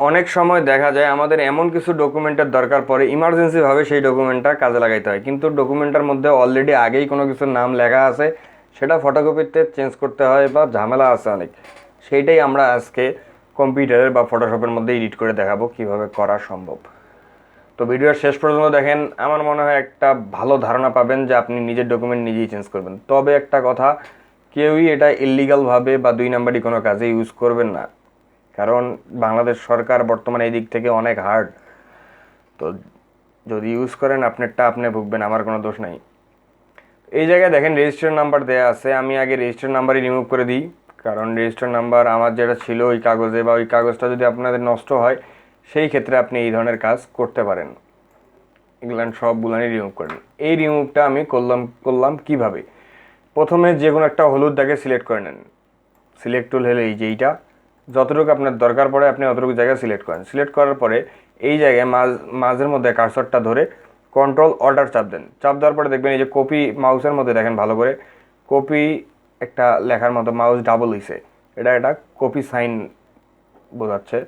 অনেক সময় দেখা যায় আমাদের এমন কিছু ডকুমেন্টের দরকার পড়ে, ইমার্জেন্সিভাবে সেই ডকুমেন্টটা কাজে লাগাইতে হয়, কিন্তু ডকুমেন্টের মধ্যে অলরেডি আগেই কোনো কিছুর নাম লেখা আছে, সেটা ফটোকপিতে চেঞ্জ করতে হয় বা ঝামেলা আছে অনেক। সেইটাই আমরা আজকে কম্পিউটারের বা ফটোশপের মধ্যে এডিট করে দেখাবো কীভাবে করা সম্ভব। তো ভিডিওর শেষ পর্যন্ত দেখেন, আমার মনে হয় একটা ভালো ধারণা পাবেন যে আপনি নিজের ডকুমেন্ট নিজেই চেঞ্জ করবেন। তবে একটা কথা, কেউই এটা ইললিগালভাবে বা 2 নাম্বারই কোনো কাজে ইউজ করবেন না, কারণ বাংলাদেশ সরকার বর্তমানে এই দিক থেকে অনেক হার্ড। তো যদি ইউজ করেন আপনারটা আপনি ভুগবেন, আমার কোনো দোষ নাই। এই জায়গায় দেখেন রেজিস্টার নাম্বার দেওয়া আছে, আমি আগে রেজিস্টার নাম্বারই রিমুভ করে দিই, কারণ রেজিস্টার নাম্বার আমার যেটা ছিল ওই কাগজে, বা ওই কাগজটা যদি আপনাদের নষ্ট হয় সেই ক্ষেত্রে আপনি এই ধরনের কাজ করতে পারেন। এগুলান সবগুলানই রিমুভ করেন। এই রিমুভটা আমি করলাম কিভাবে? প্রথমে যে কোনো একটা হলুদ দাগে সিলেক্ট করে নেন। সিলেক্ট টুল হলে এই যে এইটা, যতটুকু আপনার দরকার পড়ে আপনি অতটুকু জায়গায় সিলেক্ট করেন। সিলেক্ট করার পরে এই জায়গায় মাঝের মধ্যে কার্সরটা ধরে কন্ট্রোল অল্টার চাপ দেন। চাপ দেওয়ার পরে দেখবেন এই যে কপি, মাউসের মধ্যে দেখেন ভালো করে কপি একটা লেখার মতো মাউস ডাবল হইছে, এটা কপি সাইন বোঝাচ্ছে।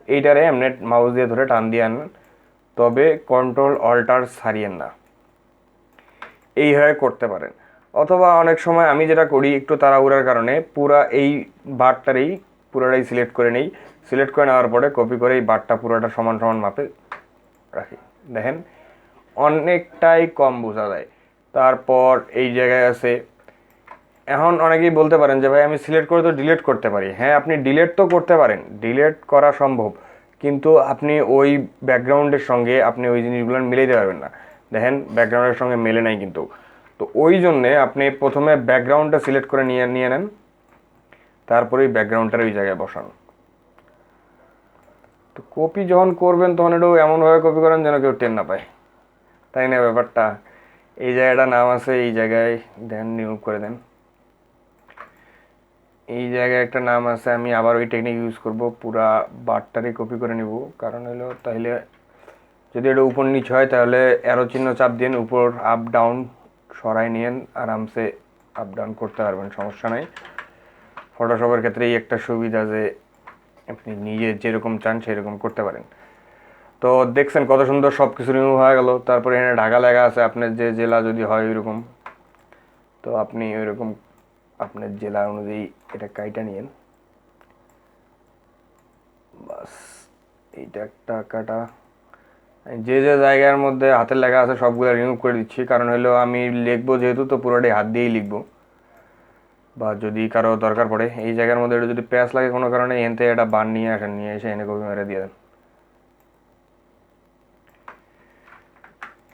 এইটারে এমনি মাউস দিয়ে ধরে টান দিয়ে আনেন, তবে কন্ট্রোল অল্টার ছাড়িয়েন না, এইভাবে করতে পারেন। অথবা অনেক সময় আমি যেটা করি, একটু তাড়াহুড়ার কারণে পুরা এই বারটারই পুরোটাই সিলেক্ট করে নিই। সিলেক্ট করে নেওয়ার পরে কপি করে এই বারটা পুরোটা সমান সমান মাপে রাখি। দেখেন অনেকটাই কম বোঝা যায়। তারপর এই জায়গায় আছে, এখন অনেকেই বলতে পারেন যে ভাই আমি সিলেক্ট করে তো ডিলিট করতে পারি। হ্যাঁ, আপনি ডিলিট তো করতে পারেন, ডিলিট করা সম্ভব, কিন্তু আপনি ওই ব্যাকগ্রাউন্ডের সঙ্গে আপনি ওই জিনিসগুলো মিলাইতে পারবেন না। দেখেন ব্যাকগ্রাউন্ডের সঙ্গে মেলে নাই কিন্তু। তো ওই জন্যে আপনি প্রথমে ব্যাকগ্রাউন্ডটা সিলেক্ট করে নিয়ে নেন, তারপরেই ব্যাকগ্রাউন্ডটার ওই জায়গায় বসান। তো কপি যখন করবেন তখন একটু এমনভাবে কপি করেন যেন কেউ টেন না পায়, তাই না ব্যাপারটা? এই জায়গাটা নাম আছে, এই জায়গায় দেন রিমুভ করে দেন। এই জায়গায় একটা নাম আছে, আমি আবার ওই টেকনিক ইউজ করব, পুরা বারটারই কপি করে নিব। কারণ হলো তাইলে যদি এটা উপর নিচ হয় তাহলে অ্যারো চিহ্ন চাপ দিন, উপর আপ ডাউন সরাই নিয়েন, আরামসে আপ ডাউন করতে পারবেন, সমস্যা নাই। ফটোশপের ক্ষেত্রে এই একটা সুবিধা যে আপনি নিজে যেরকম চান সেরকম করতে পারেন। তো দেখছেন কত সুন্দর সব কিছু রিমুভ হয়ে গেল। তারপরে এখানে ঢাকা লেখা আছে, আপনার যে জেলা যদি হয় ওইরকম, তো আপনি ওইরকম আপনার জেলা অনুযায়ী এটা কাইটা নিয়েন। বাস, এইটা একটা কাটা। যে যে জায়গার মধ্যে হাতের লেখা আছে সবগুলো রিমুভ করে দিচ্ছি, কারণ হলো আমি লিখবো যেহেতু, তো পুরোটাই হাত দিয়েই লিখবো। বা যদি কারো দরকার পড়ে এই জায়গার মধ্যে এটা যদি প্যাচ লাগে কোনো কারণে, এখান থেকে এটা বান নিয়ে আসেন, নিয়ে এসে এনে কপি মেরে দিয়ে দেন,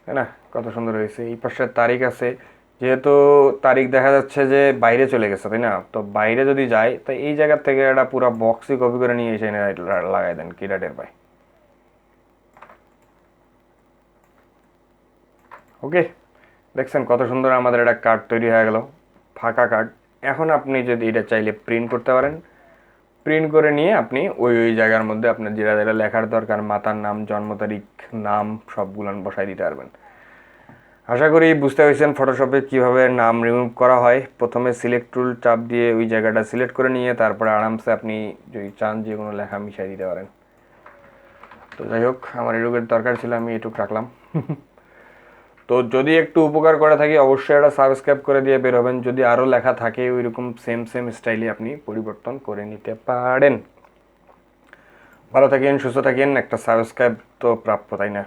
তাই না? কত সুন্দর হয়েছে। এই পাশে তারিখ আছে, যেহেতু তারিখ দেখা যাচ্ছে যে বাইরে চলে গেছে, তাই না? তো বাইরে যদি যায় তো এই জায়গার থেকে একটা পুরো বক্সই কপি করে নিয়ে এসে এনে লাগাই দেন, কি টের পায়। ওকে, দেখছেন কত সুন্দর আমাদের একটা কার্ড তৈরি হয়ে গেল, ফাঁকা কার্ড। এখন আপনি যদি এটা চাইলে প্রিন্ট করতে পারেন, প্রিন্ট করে নিয়ে আপনি ওই ওই জায়গার মধ্যে আপনার যেটা যেটা লেখার দরকার, মাতার নাম, জন্ম তারিখ, নাম সবগুলান বসাই দিতে পারবেন। আশা করি বুঝতে পেরেছেন ফটোশপে কীভাবে নাম রিমুভ করা হয়। প্রথমে সিলেক্ট টুল চাপ দিয়ে ওই জায়গাটা সিলেক্ট করে নিয়ে তারপরে আরামসে আপনি যদি চান যে কোনো লেখা মিশিয়ে দিতে পারেন। তো যাই হোক, আমার এটুকুর দরকার ছিল, আমি এটুকু রাখলাম। তো যদি একটু উপকার করে থাকি অবশ্যই একটা সাবস্ক্রাইব করে দিয়ে বের হবেন। যদি আরও লেখা থাকে ওই রকম সেম স্টাইলে আপনি পরিবর্তন করে নিতে পারেন। ভালো থাকেন, সুস্থ থাকেন, একটা সাবস্ক্রাইব তো প্রাপ্য, তাই না?